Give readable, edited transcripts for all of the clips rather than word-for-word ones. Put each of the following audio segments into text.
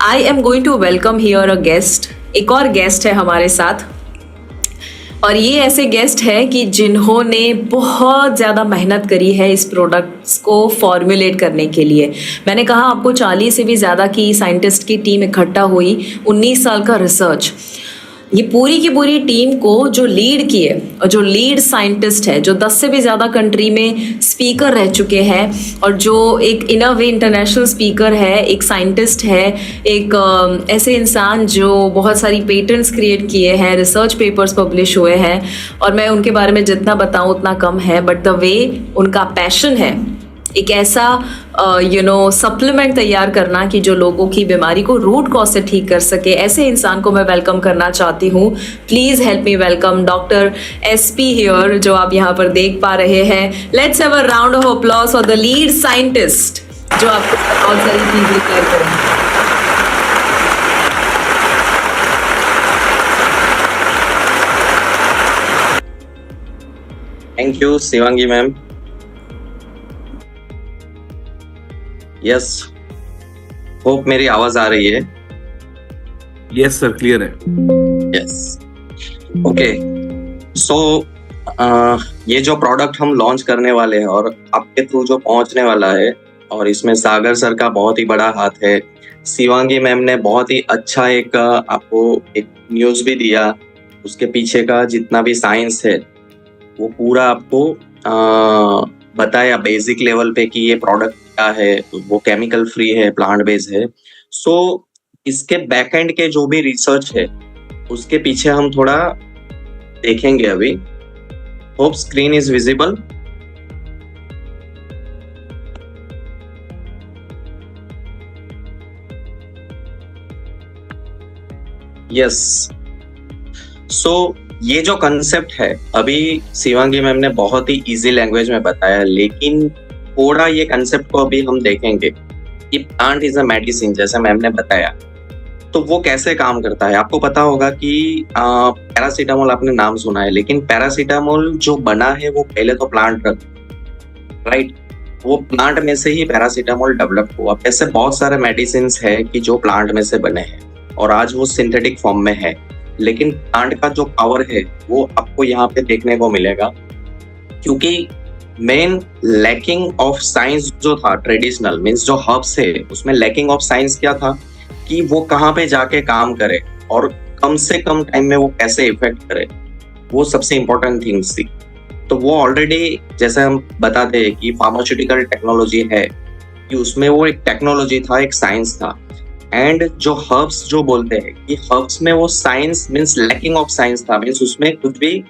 I am going to welcome here a guest. एक और guest है हमारे साथ, और ये ऐसे गेस्ट है कि जिन्होंने बहुत ज़्यादा मेहनत करी है इस प्रोडक्ट्स को फॉर्मुलेट करने के लिए। मैंने कहा आपको 40 से भी ज़्यादा की साइंटिस्ट की टीम इकट्ठा हुई, 19 साल का रिसर्च। ये पूरी की पूरी टीम को जो लीड किए और जो लीड साइंटिस्ट है, जो 10 से भी ज़्यादा कंट्री में स्पीकर रह चुके हैं, और जो एक इन अ वे इंटरनेशनल स्पीकर है, एक साइंटिस्ट है, एक ऐसे इंसान जो बहुत सारी पेटेंट्स क्रिएट किए हैं, रिसर्च पेपर्स पब्लिश हुए हैं, और मैं उनके बारे में जितना बताऊं उतना कम है। बट द वे उनका पैशन है एक ऐसा सप्लीमेंट तैयार करना कि जो लोगों की बीमारी को रूट कॉज से ठीक कर सके, ऐसे इंसान को मैं वेलकम करना चाहती हूँ। Please help me welcome doctor SP here, जो आप यहाँ पर देख पा रहे हैं। Let's have a round of applause for the lead scientist जो आपको बहुत सारी चीजें क्लियर करेंगे। Thank you Shivangi ma'am. Yes, hope मेरी आवाज आ रही है। यस सर, क्लियर है। Yes, okay. सो ये जो प्रोडक्ट हम लॉन्च करने वाले हैं और आपके थ्रू जो पहुंचने वाला है, और इसमें सागर सर का बहुत ही बड़ा हाथ है। शिवांगी मैम ने बहुत ही अच्छा एक आपको एक न्यूज भी दिया, उसके पीछे का जितना भी साइंस है वो पूरा आपको बताया बेसिक लेवल पे कि ये प्रोडक्ट क्या है, वो केमिकल फ्री है, प्लांट बेस्ड है। सो इसके बैकएंड के जो भी रिसर्च है उसके पीछे हम थोड़ा देखेंगे अभी। Hope screen is visible. Yes, so ये जो कंसेप्ट है अभी शिवांगी मैम ने बहुत ही इजी लैंग्वेज में बताया, लेकिन थोड़ा ये कंसेप्ट को अभी हम देखेंगे कि प्लांट इज अ मेडिसिन, जैसे मैम ने बताया। तो वो कैसे काम करता है, आपको पता होगा कि पैरासीटामोल आपने नाम सुना है, लेकिन पैरासीटामोल जो बना है वो पहले तो प्लांट राइट, वो प्लांट में से ही पैरासीटामोल डेवलप हुआ। ऐसे बहुत सारे मेडिसिन है कि जो प्लांट में से बने हैं और आज वो सिंथेटिक फॉर्म में है, लेकिन प्लांट का जो पावर है वो आपको यहाँ पे देखने को मिलेगा। क्योंकि मेन लैकिंग ऑफ साइंस जो था ट्रेडिशनल मीन्स जो हर्ब्स है, उसमें लैकिंग ऑफ साइंस क्या था कि वो कहाँ पे जाके काम करे और कम से कम टाइम में वो कैसे इफेक्ट करे, वो सबसे इंपॉर्टेंट थिंग्स थी। तो वो ऑलरेडी जैसे हम बताते हैं कि फार्मास्यूटिकल टेक्नोलॉजी है, कि उसमें वो एक टेक्नोलॉजी था, एक साइंस था। एंड जो हर्ब्स जो बोलते हैं कि हर्ब्स में वो science means lacking of science था, मीन्स उसमें कुछ भी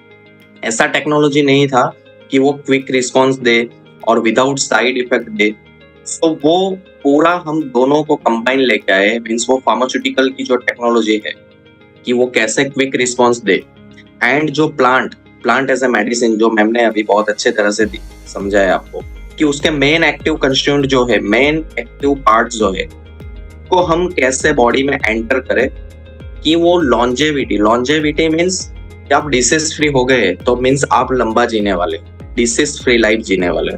ऐसा टेक्नोलॉजी नहीं था कि वो क्विक रिस्पॉन्स दे और विदाउट साइड इफेक्ट दे। तो वो पूरा हम दोनों को कंबाइन लेके आए, मीन्स वो फार्मास्यूटिकल की जो टेक्नोलॉजी है कि वो कैसे क्विक रिस्पॉन्स दे, एंड जो प्लांट एज ए मेडिसिन जो मैम ने अभी बहुत अच्छे तरह से समझाया आपको कि उसके मेन एक्टिव कंस्टिट्यूएंट जो है, मेन एक्टिव पार्ट जो है, को हम कैसे बॉडी में एंटर करें कि वो लॉन्जेविटी मीन्स कि आप डिसीज फ्री हो गए तो मीन्स आप लंबा जीने वाले, डिसीज फ्री लाइफ जीने वाले।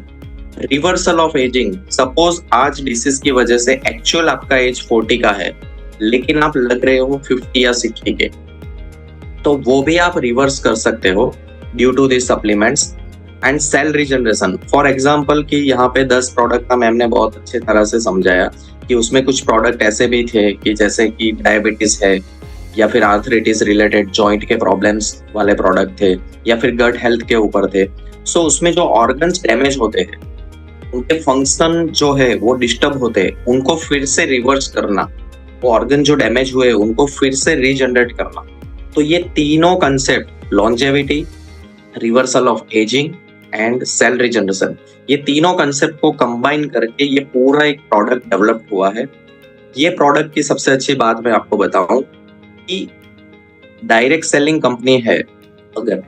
रिवर्सल ऑफ एजिंग, सपोज आज डिसीज की वजह से एक्चुअल आपका एज 40 का है, लेकिन आप लग रहे हो 50 या 60 के, तो वो भी आप रिवर्स कर सकते हो due to this supplements. And cell regeneration, for example कि यहाँ पे 10 प्रोडक्ट का मैम ने बहुत अच्छे तरह से समझाया कि उसमें कुछ प्रोडक्ट ऐसे भी थे कि जैसे कि डायबिटीज है, या फिर आर्थराइटिस रिलेटेड जॉइंट के प्रॉब्लम्स वाले प्रोडक्ट थे, या फिर गट हेल्थ के ऊपर थे। सो उसमें जो ऑर्गन्स डैमेज होते हैं, उनके फंक्शन जो है वो डिस्टर्ब होते हैं, उनको फिर से रिवर्स करना, वो ऑर्गन जो डैमेज हुए उनको फिर से रीजनरेट करना। तो ये तीनों concept, longevity, reversal of ageing and cell regeneration, ये तीनों कंसेप्ट को कंबाइन करके ये पूरा एक प्रोडक्ट डेवलप हुआ है। ये प्रोडक्ट की सबसे अच्छी बात मैं आपको बताऊं कि डायरेक्ट सेलिंग कंपनी है, अगर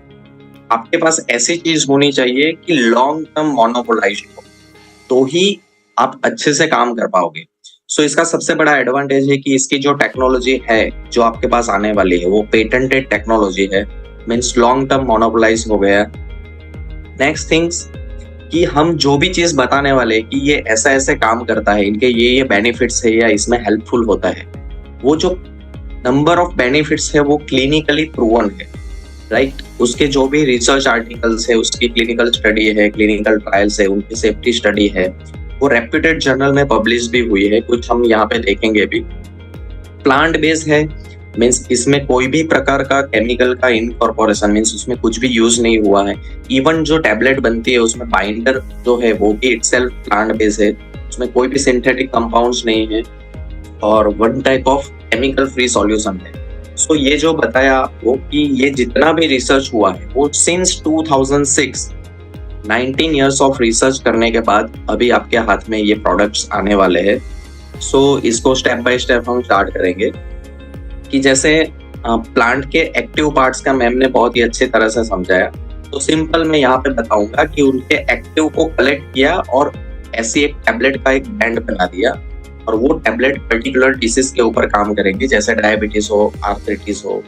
आपके पास ऐसी चीज होनी चाहिए कि लॉन्ग टर्म मोनोपोलाइज्ड हो, तो ही आप अच्छे से काम कर पाओगे। सो इसका सबसे बड़ा एडवांटेज है कि इसकी जो टेक्नोलॉजी है जो आपके पास आने वाली है वो पेटेंटेड टेक्नोलॉजी है, मीन्स लॉन्ग टर्म मोनोपोलाइज हो गया। नेक्स्ट थिंग्स कि हम जो भी चीज बताने वाले कि ये ऐसा ऐसे काम करता है, इनके ये बेनिफिट्स है या इसमें हेल्पफुल होता है, वो जो नंबर ऑफ बेनिफिट्स है वो क्लिनिकली प्रूवन है, राइट। उसके जो भी रिसर्च आर्टिकल्स है, उसकी क्लिनिकल स्टडी है, क्लिनिकल ट्रायल्स है, उनकी सेफ्टी स्टडी है, वो रेप्यूटेड जर्नल में पब्लिश भी हुई है, कुछ हम यहाँ पे देखेंगे भी। प्लांट बेस्ड है, मीन्स इसमें कोई भी प्रकार का केमिकल का इनकॉर्पोरेशन, मीन्स उसमें कुछ भी यूज नहीं हुआ है। इवन जो टैबलेट बनती है उसमें बाइंडर जो है वो भी इटसेल्फ प्लांट बेस्ड है, उसमें कोई भी सिंथेटिक कंपाउंड्स नहीं है और one type of chemical free solution है। सो ये जो बताया आपको कि ये जितना भी रिसर्च हुआ है वो सिंस 2006 19 इयर्स ऑफ रिसर्च करने के बाद अभी आपके हाथ में ये प्रोडक्ट्स आने वाले हैं। सो इसको स्टेप बाय स्टेप हम स्टार्ट करेंगे कि जैसे प्लांट के एक्टिव पार्ट्स का मैम ने बहुत ही अच्छी तरह से समझाया, तो सिंपल मैं यहाँ पे बताऊंगा कि उनके एक्टिव को कलेक्ट किया और ऐसी एक टैबलेट का एक बैंड बना दिया और वो टैबलेट पर्टिकुलर डिसीज के ऊपर काम करेंगे, जैसे डायबिटीज हो, आर्थराइटिस हो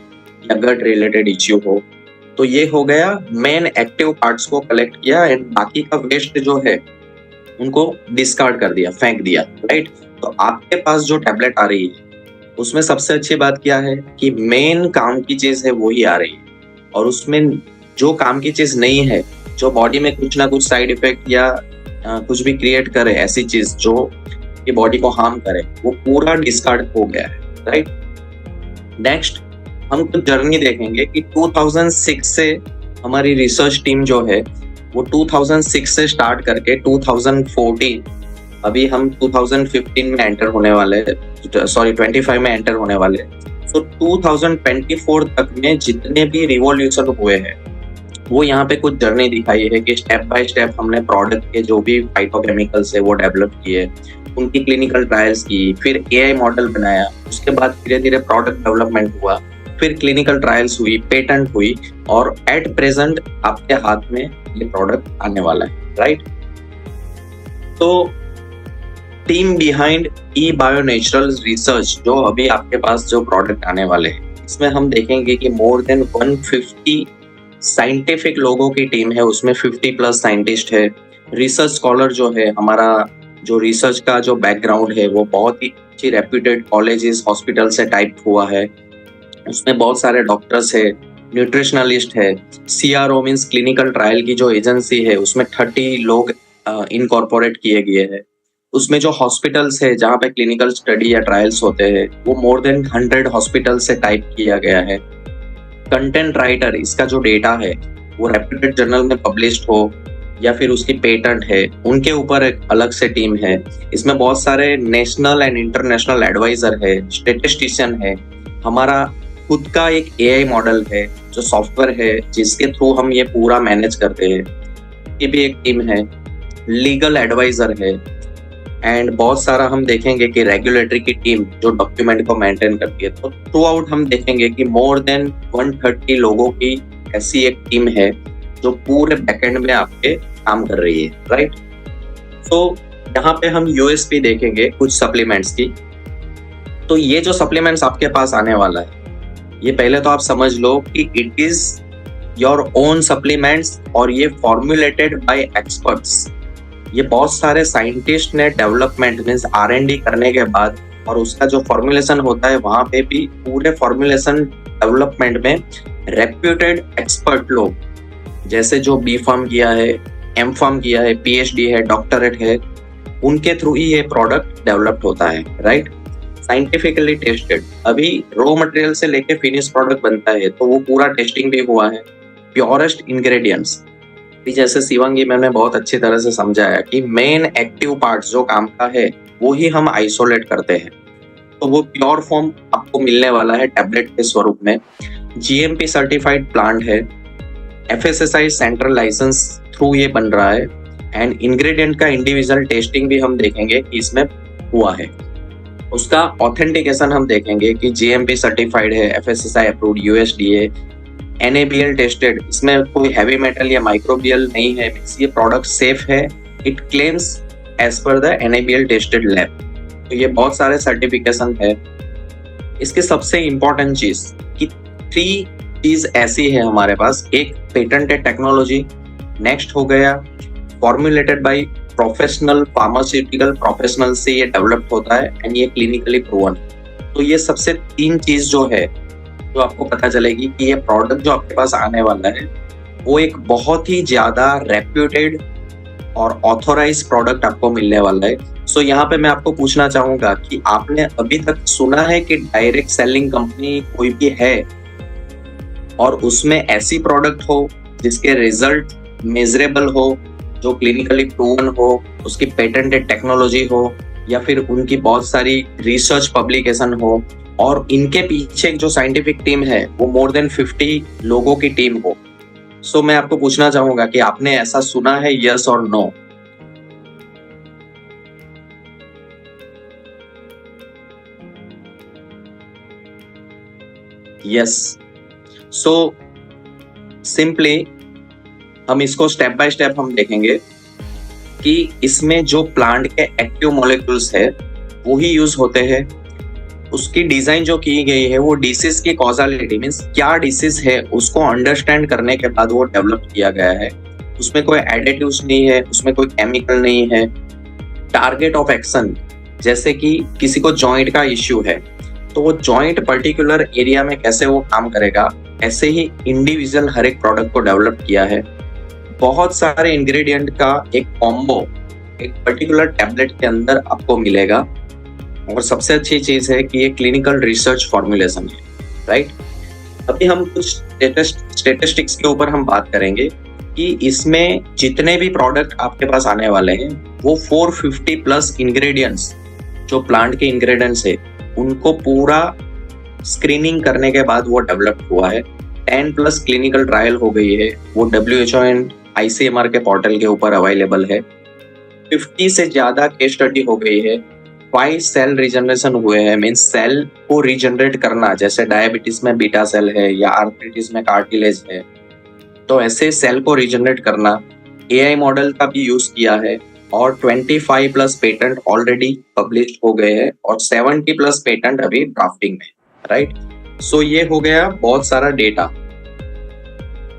या गट रिलेटेड इश्यू हो। तो ये हो गया मेन एक्टिव पार्ट्स को कलेक्ट किया एंड बाकी का वेस्ट जो है उनको डिस्कार्ड कर दिया, फेंक दिया, राइट। तो आपके पास जो टैबलेट आ रही है उसमें सबसे अच्छी बात क्या है कि मेन काम की चीज है वही आ रही है, और उसमें जो काम की चीज नहीं है, जो बॉडी में कुछ ना कुछ साइड इफेक्ट या कुछ भी क्रिएट करे, ऐसी चीज जो कि बॉडी को हार्म करे, वो पूरा डिस्कार्ड हो गया है, राइट। नेक्स्ट हम कुछ जर्नी देखेंगे कि 2006 से हमारी रिसर्च टीम जो है वो 2006 से स्टार्ट करके 2014 अभी हम 2015 में एंटर होने वाले, सॉरी 25 में एंटर होने वाले। तो 2024 तक में जितने भी रिवॉल्यूशन हुए हैं वो यहाँ पे कुछ जर्नी दिखाई है कि स्टेप बाय स्टेप हमने प्रोडक्ट के जो भी फाइटोकेमिकल्स है वो डेवलप किए, उनकी क्लिनिकल ट्रायल्स की, फिर एआई मॉडल बनाया, उसके बाद धीरे धीरे प्रोडक्ट डेवलपमेंट हुआ, फिर क्लिनिकल ट्रायल्स हुई, पेटेंट हुई और एट प्रेजेंट आपके हाथ में ये प्रोडक्ट आने वाला है, राइट। तो टीम बिहाइंड ई बायो नेचुरल रिसर्च जो अभी आपके पास जो प्रोडक्ट आने वाले हैं, इसमें हम देखेंगे कि मोर देन 150 साइंटिफिक लोगों की टीम है, उसमें 50 प्लस साइंटिस्ट है। रिसर्च स्कॉलर जो है, हमारा जो रिसर्च का जो बैकग्राउंड है वो बहुत ही अच्छी रेप्यूटेड कॉलेजेस, हॉस्पिटल से टाइप हुआ है, उसमें बहुत सारे डॉक्टर्स है, न्यूट्रिशनलिस्ट है, CRO मीन्स क्लिनिकल ट्रायल की जो एजेंसी है उसमें 30 लोग इनकॉर्पोरेट किए गए हैं। उसमें जो हॉस्पिटल्स है जहाँ पे क्लिनिकल स्टडी या ट्रायल्स होते हैं वो मोर देन 100 हॉस्पिटल से टाइप किया गया है। कंटेंट राइटर, इसका जो डेटा है वो रेप्यूटेड जर्नल में पब्लिश्ड हो या फिर उसकी पेटेंट है, उनके ऊपर एक अलग से टीम है। इसमें बहुत सारे नेशनल एंड इंटरनेशनल एडवाइजर है, स्टैटिस्टिशियन है, हमारा खुद का एक AI मॉडल है जो सॉफ्टवेयर है जिसके थ्रू हम ये पूरा मैनेज करते हैं, ये भी एक टीम है। लीगल एडवाइजर है एंड बहुत सारा हम देखेंगे कि रेगुलेटरी की टीम जो डॉक्यूमेंट को मेंटेन करती है। तो थ्रू आउट हम देखेंगे कि मोर देन 130 लोगों की ऐसी एक टीम है जो पूरे बैकएंड में आपके काम कर रही है, राइट। तो यहाँ पे हम USP देखेंगे कुछ सप्लीमेंट्स की। तो ये जो सप्लीमेंट्स आपके पास आने वाला है, ये पहले तो आप समझ लो कि it is your own supplements और ये फॉर्मुलेटेड बाय एक्सपर्ट्स। ये बहुत सारे साइंटिस्ट ने डेवलपमेंट मीन्स R&D करने के बाद और उसका जो फॉर्मुलेशन होता है वहां पे भी पूरे फॉर्मुलेशन डेवलपमेंट में रेप्यूटेड एक्सपर्ट लोग, जैसे जो B.Pharm किया है, M.Pharm किया है, PhD है, डॉक्टरेट है, उनके थ्रू ही ये प्रोडक्ट डेवलप्ड होता है, राइट। साइंटिफिकली टेस्टेड, अभी रॉ मटेरियल से लेके फिनिश प्रोडक्ट बनता है तो वो पूरा टेस्टिंग भी हुआ है। प्योरेस्ट इंग्रेडिएंट्स, जैसे शिवांगी मैम ने बहुत अच्छी तरह से समझाया कि मेन एक्टिव पार्ट्स जो काम का है वो ही हम आइसोलेट करते हैं, तो वो प्योर फॉर्म आपको मिलने वाला है टैबलेट के स्वरूप में। GMP सर्टिफाइड प्लांट है, FSSAI सेंट्रल लाइसेंस थ्रू ये बन रहा है एंड इंग्रेडिएंट का इंडिविजुअल टेस्टिंग भी हम देखेंगे कि इसमें हुआ है। उसका ऑथेंटिकेशन हम देखेंगे कि GMP सर्टिफाइड है, FSSAI approved, USDA, NABL tested, इसमें कोई हैवी मेटल या माइक्रोबियल नहीं है, ये प्रोडक्ट सेफ है, it claims as per the NABL tested lab. तो ये बहुत सारे सर्टिफिकेशन है। इसकी सबसे इंपॉर्टेंट चीज कि 3 चीज ऐसी है हमारे पास, एक पेटेंटेड टेक्नोलॉजी, नेक्स्ट हो गया formulated by professional pharmaceutical professional से ये डेवलप्ड होता है एंड ये क्लिनिकली प्रूवन। तो ये सबसे 3 चीज जो है जो आपको पता चलेगी कि ये प्रोडक्ट जो आपके पास आने वाला है वो एक बहुत ही ज्यादा रेप्यूटेड और ऑथोराइज प्रोडक्ट आपको मिलने वाला है। सो यहाँ पे मैं आपको पूछना चाहूंगा कि आपने अभी तक सुना है कि डायरेक्ट सेलिंग कंपनी कोई भी है और उसमें ऐसी प्रोडक्ट हो जिसके रिजल्ट मेजरेबल हो, जो क्लिनिकली प्रूवन हो, उसकी पेटेंटेड टेक्नोलॉजी हो, या फिर उनकी बहुत सारी रिसर्च पब्लिकेशन हो और इनके पीछे जो साइंटिफिक टीम है वो मोर देन 50 लोगों की टीम हो। सो मैं आपको पूछना चाहूंगा कि आपने ऐसा सुना है, यस और नो? यस। सो सिंपली हम इसको स्टेप बाय स्टेप हम देखेंगे कि इसमें जो प्लांट के एक्टिव मॉलिक्यूल्स है वो ही यूज होते हैं। उसकी डिजाइन जो की गई है वो डिसीज की कॉजालिटी मीन्स क्या डिसीज है उसको अंडरस्टैंड करने के बाद वो डेवलप किया गया है। उसमें कोई एडिटिव्स नहीं है, उसमें कोई केमिकल नहीं है। टारगेट ऑफ एक्शन, जैसे कि किसी को जॉइंट का इश्यू है तो वो जॉइंट पर्टिकुलर एरिया में कैसे वो काम करेगा, ऐसे ही इंडिविजुअल हर एक प्रोडक्ट को डेवलप किया है। बहुत सारे इंग्रेडिएंट का एक कॉम्बो एक पर्टिकुलर टैबलेट के अंदर आपको मिलेगा और सबसे अच्छी चीज है कि ये क्लिनिकल रिसर्च फॉर्मुलेशन है, राइट। अभी हम कुछ स्टेटिस्टिक्स के ऊपर हम बात करेंगे कि इसमें जितने भी प्रोडक्ट आपके पास आने वाले हैं वो 450 प्लस इंग्रेडिएंट्स, जो प्लांट के इंग्रेडिएंट्स है उनको पूरा स्क्रीनिंग करने के बाद वो डेवलप हुआ है। 10 प्लस क्लिनिकल ट्रायल हो गई है, वो WHO एंड ICMR के पोर्टल के ऊपर अवेलेबल है। 50 से ज्यादा केस स्टडी हो गई है। 5 सेल रिजनरेशन हुए हैं, मीन्स सेल को रिजनरेट करना, जैसे डायबिटीज में बीटा सेल है या आर्थराइटिस में कार्टिलेज है, तो ऐसे सेल को रिजनरेट करना AI मॉडल का भी यूज किया है और 25 प्लस पेटेंट ऑलरेडी पब्लिश हो गए हैं और 70 प्लस पेटेंट अभी ड्राफ्टिंग में, राइट। सो ये हो गया बहुत सारा डेटा।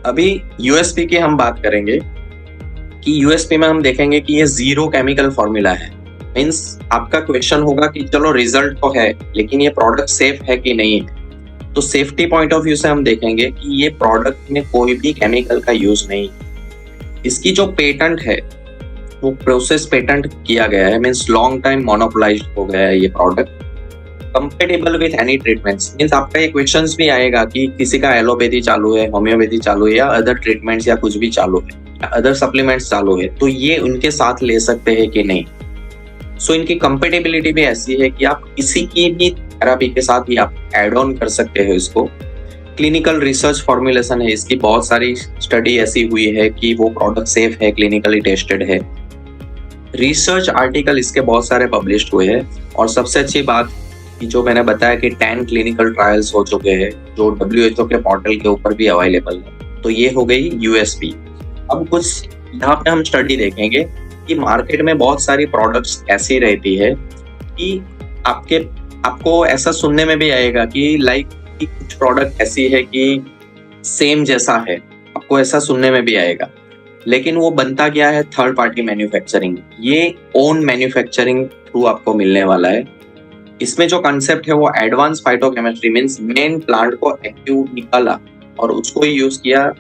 अभी USP की हम बात करेंगे कि USP में हम देखेंगे कि ये जीरो केमिकल फॉर्मूला है। मीन्स आपका क्वेश्चन होगा कि चलो रिजल्ट तो है लेकिन ये प्रोडक्ट सेफ है कि नहीं है, तो सेफ्टी पॉइंट ऑफ व्यू से हम देखेंगे कि ये प्रोडक्ट में कोई भी केमिकल का यूज नहीं। इसकी जो पेटेंट है वो प्रोसेस पेटेंट किया गया है, मीन्स लॉन्ग टाइम मोनोपोलाइज्ड हो गया है ये product. Compatible with any treatments, means आपका ये क्वेश्चंस भी आएगा कि किसी का एलोपैथी चालू है, होम्योपैथी चालू है या अदर ट्रीटमेंट्स या कुछ भी चालू है या अदर सप्लीमेंट्स चालू है, तो ये उनके साथ ले सकते हैं कि नहीं। सो इनकी कंपेटेबिलिटी भी ऐसी है कि आप किसी की भी थेरापी के साथ ही आप एड ऑन कर सकते हो इसको। क्लिनिकल रिसर्च फॉर्मुलेशन है, इसकी बहुत सारी स्टडी ऐसी हुई है कि वो प्रोडक्ट सेफ है, क्लिनिकली टेस्टेड है। रिसर्च आर्टिकल इसके बहुत सारे पब्लिश्ड हुए हैं और सबसे अच्छी बात कि जो मैंने बताया कि 10 क्लिनिकल ट्रायल्स हो चुके हैं जो WHO के पोर्टल के ऊपर भी अवेलेबल है, तो ये हो गई USP। अब कुछ यहाँ पे हम स्टडी देखेंगे कि मार्केट में बहुत सारी प्रोडक्ट्स ऐसी रहती है कि आपको ऐसा सुनने में भी आएगा कि लाइक कि कुछ प्रोडक्ट ऐसी है कि सेम जैसा है, आपको ऐसा सुनने में भी आएगा, लेकिन वो बनता क्या है, थर्ड पार्टी मैन्युफैक्चरिंग। ये ओन मैन्युफैक्चरिंग थ्रू आपको मिलने वाला है। इसमें जो कंसेप्ट है वो advance phytochemistry, means main plant को एक्टिव निकाला और उसको ही यूज किया।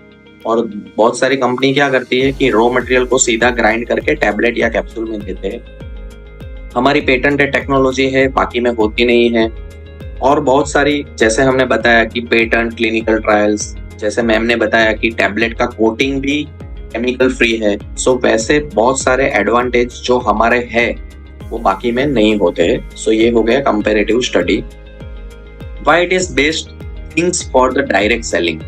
और बहुत सारी कंपनी क्या करती है कि रॉ मटेरियल को सीधा ग्राइंड करके टैबलेट या कैप्सूल में देते हैं। हमारी पेटेंटेड टेक्नोलॉजी है, बाकी में होती नहीं है। और बहुत सारी, जैसे हमने बताया कि पेटेंट, क्लिनिकल ट्रायल्स, जैसे मैम ने बताया कि टैबलेट का कोटिंग भी केमिकल फ्री है। सो वैसे बहुत सारे एडवांटेज जो हमारे है वो बाकी में नहीं होते हैं। सो ये हो गया comparative study. Why it is best things for the direct selling.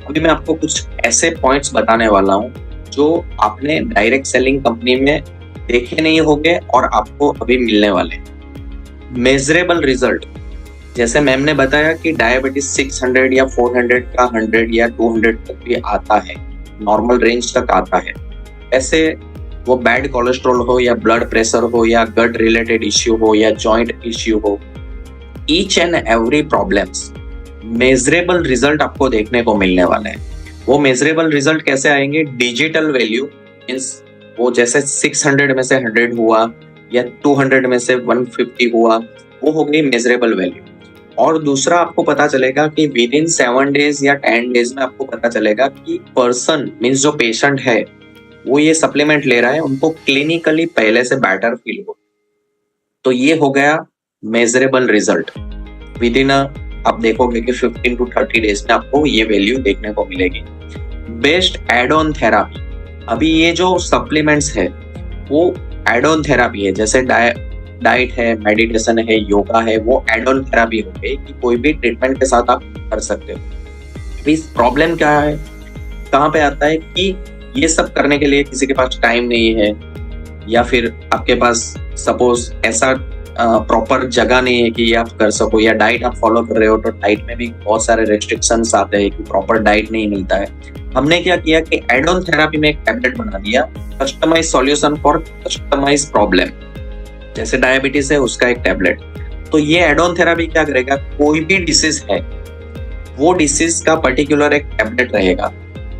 अभी मैं आपको कुछ ऐसे पॉइंट्स बताने वाला हूँ जो आपने डायरेक्ट सेलिंग कंपनी में देखे नहीं होंगे और आपको अभी मिलने वाले। मेजरेबल रिजल्ट, जैसे मैम ने बताया कि डायबिटीज 600 या 400 का 100 या 200 तक भी आता है, नॉर्मल रेंज तक आता है। ऐसे वो बैड कोलेस्ट्रॉल हो या ब्लड प्रेशर हो या गट रिलेटेड इश्यू हो या जॉइंट इश्यू हो, each and every problems measurable result आपको देखने को मिलने वाले हैं। वो मेजरेबल रिजल्ट कैसे आएंगे, डिजिटल वैल्यू, मींस वो जैसे 600 में से 100 हुआ या 200 में से 150 हुआ, वो हो गई मेजरेबल वैल्यू। और दूसरा आपको पता चलेगा कि विद इन 7 डेज या 10 डेज में आपको पता चलेगा कि पर्सन मीन्स जो पेशेंट है वो ये सप्लीमेंट ले रहा है, उनको क्लिनिकली पहले से बेटर फील हो। तो ये हो गया मेजरेबल रिजल्ट। विद इन आप देखोगे कि 15 to 30 डेज में आपको ये वैल्यू देखने को मिलेगी। बेस्ट एड ऑन थेरापी, अभी ये जो सप्लीमेंट्स है वो एड ऑन थेरापी है, जैसे डाइट है, मेडिटेशन है, योगा है, वो एड ऑन थेरापी हो गई कि कोई भी ट्रीटमेंट के साथ आप कर सकते हो। अभी प्रॉब्लम क्या है, कहाँ पे आता है कि ये सब करने के लिए किसी के पास टाइम नहीं है, या फिर आपके पास सपोज ऐसा प्रॉपर जगह नहीं है कि ये आप कर सको, या डाइट आप फॉलो कर रहे हो तो डाइट में भी बहुत सारे रेस्ट्रिक्शंस आते हैं कि प्रॉपर डाइट नहीं मिलता है। हमने क्या किया कि एड ऑन थेरापी में एक टैबलेट बना दिया, customise solution for customise problem. जैसे डायबिटीज है उसका एक टैबलेट। तो ये एड ऑन थेरापी क्या करेगा, कोई भी डिसीज है वो डिसीज का पर्टिकुलर एक टैबलेट रहेगा,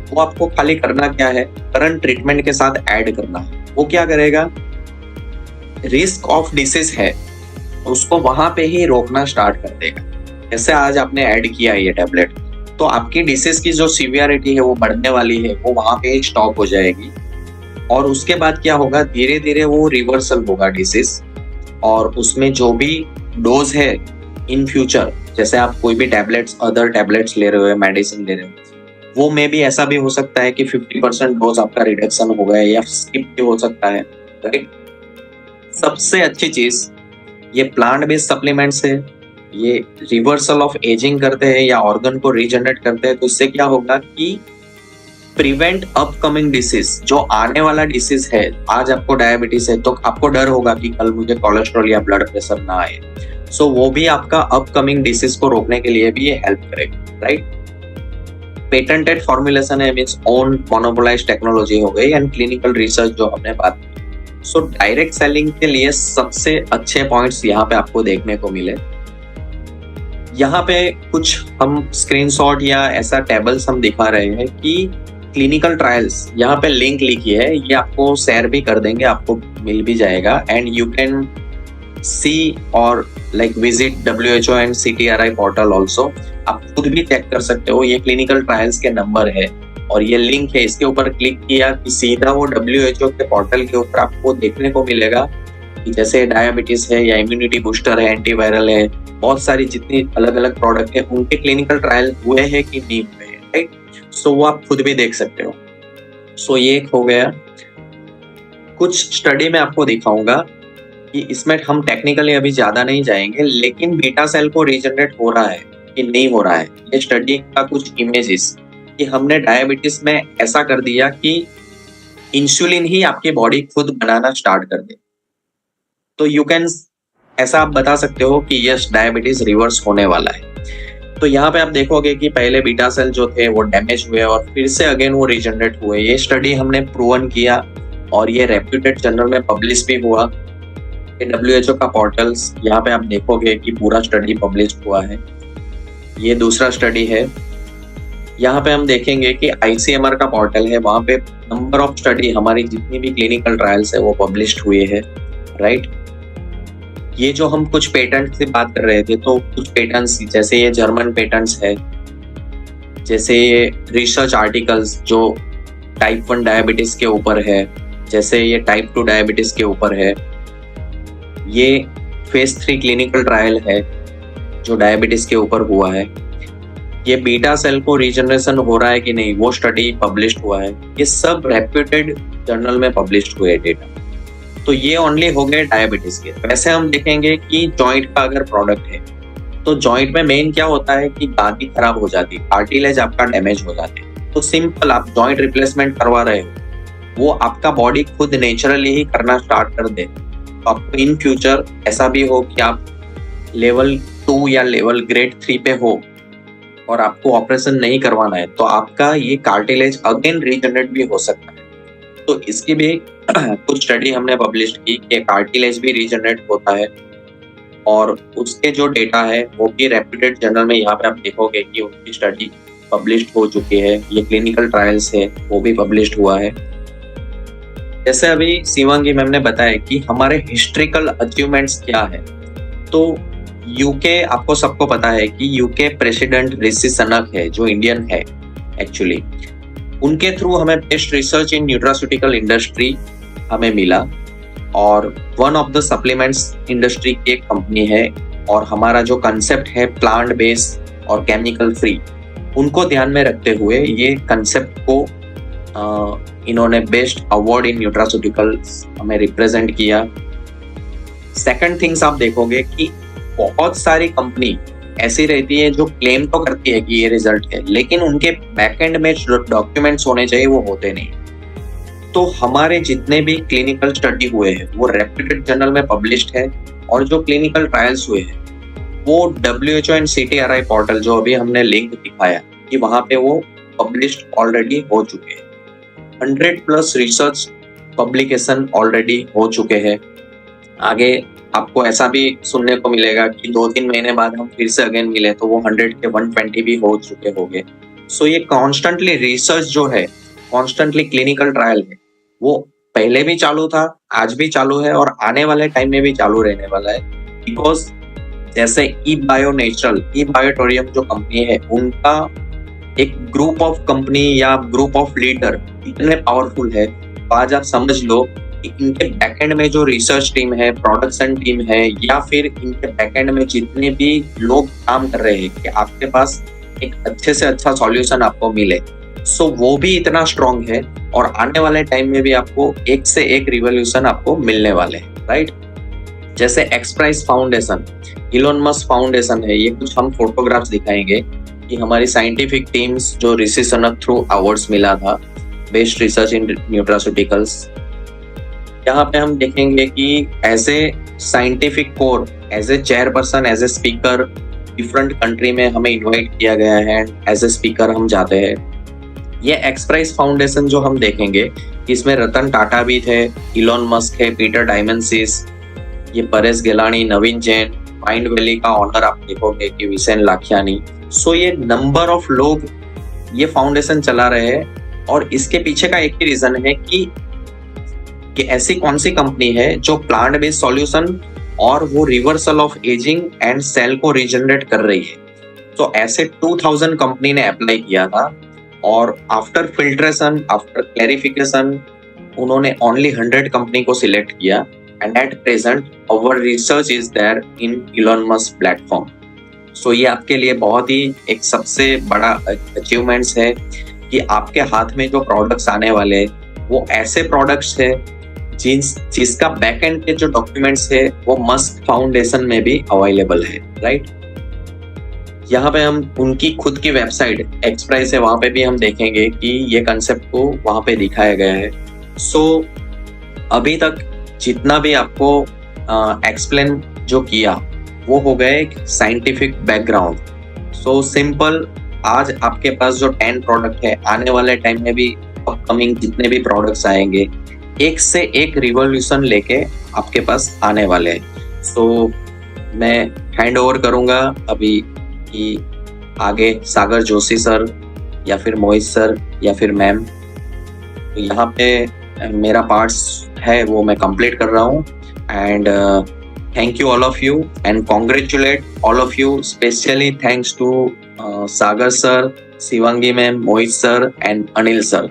वो आपको खाली करना क्या है, करंट ट्रीटमेंट के साथ ऐड करना है। वो क्या करेगा, रिस्क ऑफ डिसीज है उसको वहां पे ही रोकना स्टार्ट कर देगा। जैसे आज आपने ऐड किया है ये टैबलेट, तो आपकी डिसीज की जो सीवियरिटी है वो बढ़ने वाली है, वो वहां पे ही स्टॉप हो जाएगी। और उसके बाद क्या होगा, धीरे धीरे वो रिवर्सल होगा डिसीज, और उसमें जो भी डोज है इन फ्यूचर, जैसे आप कोई भी टैबलेट्स अदर टैबलेट्स ले रहे हो, मेडिसिन ले रहे हो, वो में भी ऐसा भी हो सकता है कि 50% डोज आपका रिडक्शन हो गया या स्किप भी हो सकता है, राइट। सबसे अच्छी चीज ये प्लांट बेस्ड सप्लीमेंट्स है, ये रिवर्सल ऑफ एजिंग करते हैं या ऑर्गन को रीजनरेट करते हैं। तो इससे क्या होगा कि प्रिवेंट अपकमिंग डिसीज, जो आने वाला डिसीज है, आज आपको डायबिटीज है तो आपको डर होगा कि कल मुझे कोलेस्ट्रॉल या ब्लड प्रेशर ना आए, सो वो भी आपका अपकमिंग डिसीज को रोकने के लिए भी ये हेल्प करेगा, राइट। पेटेंटेड फॉर्मुलेशन है, मींस ओन मोनोपोलाइज्ड टेक्नोलॉजी हो गई, एंड क्लिनिकल रिसर्च जो हमने बात की। सो डायरेक्ट सेलिंग के लिए सबसे अच्छे पॉइंट्स यहाँ पे आपको देखने को मिले। यहाँ पे कुछ हम स्क्रीनशॉट या ऐसा टेबल्स हम दिखा रहे हैं कि क्लिनिकल ट्रायल्स, यहाँ पे लिंक लिखी है, ये आपको शेयर भी कर देंगे, आपको मिल भी जाएगा, एंड यू कैन सी और like visit WHO and CTRI portal also. आप खुद भी चेक कर सकते हो, ये क्लिनिकल ट्रायल्स के नंबर है और ये लिंक है, इसके ऊपर क्लिक किया कि सीधा वो WHO के पोर्टल के ऊपर आपको देखने को मिलेगा कि जैसे डायबिटीज है या इम्यूनिटी बूस्टर है, एंटीवायरल है, बहुत सारी जितनी अलग अलग प्रोडक्ट है उनके क्लिनिकल ट्रायल हुए हैं कि नहीं हुए हैं, राइट। सो वो आप खुद भी देख सकते हो। सो ये एक हो गया। कुछ स्टडी में आपको दिखाऊंगा कि इसमें हम टेक्निकली अभी ज्यादा नहीं जाएंगे, लेकिन बीटा सेल को रीजनरेट हो रहा है कि नहीं हो रहा है, ये स्टडी का कुछ इमेजेस कि हमने डायबिटीज में ऐसा कर दिया कि इंसुलिन ही आपकी बॉडी खुद बनाना स्टार्ट कर दे, तो यू कैन ऐसा आप बता सकते हो कि यस डायबिटीज रिवर्स होने वाला है। तो यहाँ पे आप देखोगे कि पहले बीटा सेल जो थे वो डैमेज हुए और फिर से अगेन वो रीजनरेट हुए। ये स्टडी हमने प्रूवन किया और ये रेप्यूटेड जर्नल में पब्लिश भी हुआ। WHO का पोर्टल्स, यहाँ पे आप देखोगे कि पूरा स्टडी पब्लिश हुआ है। ये दूसरा स्टडी है। यहाँ पे हम देखेंगे कि ICMR का पोर्टल है, वहाँ पे नंबर ऑफ स्टडी हमारी जितनी भी क्लिनिकल ट्रायल्स है वो पब्लिश्ड हुए हैं, राइट। ये जो हम कुछ पेटेंट से बात कर रहे थे, तो कुछ पेटेंट्स जैसे ये जर्मन पेटेंट्स है, जैसे ये रिसर्च आर्टिकल्स जो टाइप 1 डायबिटीज के ऊपर है, जैसे ये टाइप 2 डायबिटीज के ऊपर है, ये फेज 3 क्लिनिकल ट्रायल है जो डायबिटीज के ऊपर हुआ है, ये बीटा सेल को रीजनरेशन हो रहा है कि नहीं वो स्टडी पब्लिश्ड हुआ है। ये सब रेप्यूटेड जर्नल में पब्लिश्ड हुए डेटा। तो ये ओनली हो गए डायबिटीज के। वैसे हम देखेंगे कि जॉइंट का अगर प्रोडक्ट है तो जॉइंट में मेन क्या होता है कि गादी खराब हो जाती है, कार्टिलेज आपका डैमेज हो जाते हैं। तो सिंपल आप जॉइंट रिप्लेसमेंट करवा रहे हो, वो आपका बॉडी खुद नेचुरली ही करना स्टार्ट कर दे। तो आपको इन फ्यूचर ऐसा भी हो कि आप लेवल 2 या लेवल ग्रेड 3 पे हो और आपको ऑपरेशन नहीं करवाना है, तो आपका ये कार्टिलेज अगेन रीजनरेट भी हो सकता है। तो इसकी भी कुछ स्टडी हमने पब्लिश की कि कार्टिलेज भी रीजनरेट होता है, और उसके जो डेटा है वो भी रेप्यूटेड जर्नल में यहाँ पे आप देखोगे कि उनकी स्टडी पब्लिश्ड हो चुकी है। ये क्लिनिकल ट्रायल्स है वो भी पब्लिश्ड हुआ है। जैसे अभी शिवांगी मैम ने बताया कि हमारे हिस्ट्रिकल अचीवमेंट्स क्या है, तो यूके, आपको सबको पता है कि यूके प्रेसिडेंट ऋषि सनक है, जो इंडियन है एक्चुअली, उनके थ्रू हमें बेस्ट रिसर्च इन न्यूट्रास्यूटिकल इंडस्ट्री हमें मिला, और one of the supplements industry की एक कंपनी है, और हमारा जो कंसेप्ट है प्लांट बेस्ड और केमिकल फ्री, उनको ध्यान में रखते हुए ये कंसेप्ट को इन्होंने बेस्ट अवार्ड इन न्यूट्रास्यूटिकल्स हमें रिप्रेजेंट किया। सेकंड थिंग्स आप देखोगे कि बहुत सारी कंपनी ऐसी रहती है जो क्लेम तो करती है कि ये रिजल्ट है, लेकिन उनके बैकएंड में जो डॉक्यूमेंट्स होने चाहिए वो होते नहीं। तो हमारे जितने भी क्लिनिकल स्टडी हुए हैं वो रेप्यूटेड जर्नल में पब्लिश्ड है, और जो क्लिनिकल ट्रायल्स हुए हैं वो WHO एंड CTRI पोर्टल, जो अभी हमने लिंक दिखाया कि वहां पे वो पब्लिश्ड ऑलरेडी हो चुके हैं। 100+ रिसर्च पब्लिकेशन ऑलरेडी हो चुके हैं। आगे आपको ऐसा भी सुनने को मिलेगा कि 2-3 महीने बाद हम फिर से अगेन मिले तो वो 100 के 120 भी हो चुके होंगे। सो ये कॉन्स्टेंटली रिसर्च जो है, कॉन्स्टेंटली क्लिनिकल ट्रायल है, वो पहले भी चालू था, आज भी चालू है, और आने वाले टाइम में भी चालू रहने वाला है। बिकॉज जैसे ई बायोटोरियम जो कंपनी है, उनका एक ग्रुप ऑफ कंपनी या ग्रुप ऑफ लीडर इतने पावरफुल है, आज आप समझ लो कि इनके बैकएंड में जो रिसर्च टीम है, प्रोडक्शन टीम है, या फिर इनके बैकएंड में जितने भी लोग काम कर रहे हैं कि आपके पास एक अच्छे से अच्छा सॉल्यूशन आपको मिले, सो वो भी इतना स्ट्रॉन्ग है, और आने वाले टाइम में भी आपको एक से एक रिवॉल्यूशन आपको मिलने वाले हैं, राइट। जैसे एक्सप्राइज फाउंडेशन, इलोन मस्क फाउंडेशन है, ये कुछ हम फोटोग्राफ्स दिखाएंगे कि हमारी साइंटिफिक टीम्स जो ऋषि सनक थ्रू अवार्ड्स मिला था बेस्ट रिसर्च इन न्यूट्रास्यूटिकल्स। यहाँ पे हम देखेंगे कि as a scientific core, as a chairperson, as a speaker, different country में हमें इनवाइट किया गया है, एज ए स्पीकर हम जाते हैं। ये एक्सप्राइज फाउंडेशन जो हम देखेंगे, इसमें रतन टाटा भी थे, इलोन मस्क है, पीटर डायमेंसिस, ये परेश गेलानी, नवीन जैन, माइंड वैली का ऑनर आप देखोगे कि विसेन लाखियानी। सो ये नंबर ऑफ लोग ये फाउंडेशन चला रहे हैं, और इसके पीछे का एक ही रीजन है कि ऐसी कौन सी कंपनी है जो प्लांट बेस्ड सॉल्यूशन और वो reversal of ageing and cell को रीजनरेट कर रही है। तो ऐसे 2000 कंपनी ने अप्लाई किया था, और आफ्टर फिल्ट्रेशन, आफ्टर क्लैरिफिकेशन, उन्होंने ओनली 100 कंपनी को सिलेक्ट किया, and at present our research is there in Elon Musk platform. So ये आपके लिए बहुत ही एक सबसे बड़ा अचीवमेंट्स है कि आपके हाथ में जो प्रोडक्ट्स आने वाले वो ऐसे प्रोडक्ट्स है जिसका बैकएंड के जो डॉक्यूमेंट्स है वो मस्क फाउंडेशन में भी अवेलेबल है, राइट। यहाँ पे हम उनकी खुद की वेबसाइट एक्सप्राइज है, वहां पे भी हम देखेंगे कि ये कंसेप्ट को वहां पे दिखाया गया है। सो अभी तक जितना भी आपको एक्सप्लेन जो किया वो हो गया एक साइंटिफिक बैकग्राउंड। सो सिंपल, आज आपके पास जो 10 प्रोडक्ट है, आने वाले टाइम में भी अपकमिंग जितने भी प्रोडक्ट्स आएंगे, एक से एक रिवॉल्यूशन लेके आपके पास आने वाले हैं। सो मैं हैंड ओवर करूंगा अभी कि आगे सागर जोशी सर या फिर मोहित सर या फिर मैम, तो यहाँ पे मेरा पार्ट्स है वो मैं कंप्लीट कर रहा हूँ। And thank you all of you, and congratulate all of you, specially thanks to Sagar sir, Shivangi ma'am, Mohit sir and Anil sir.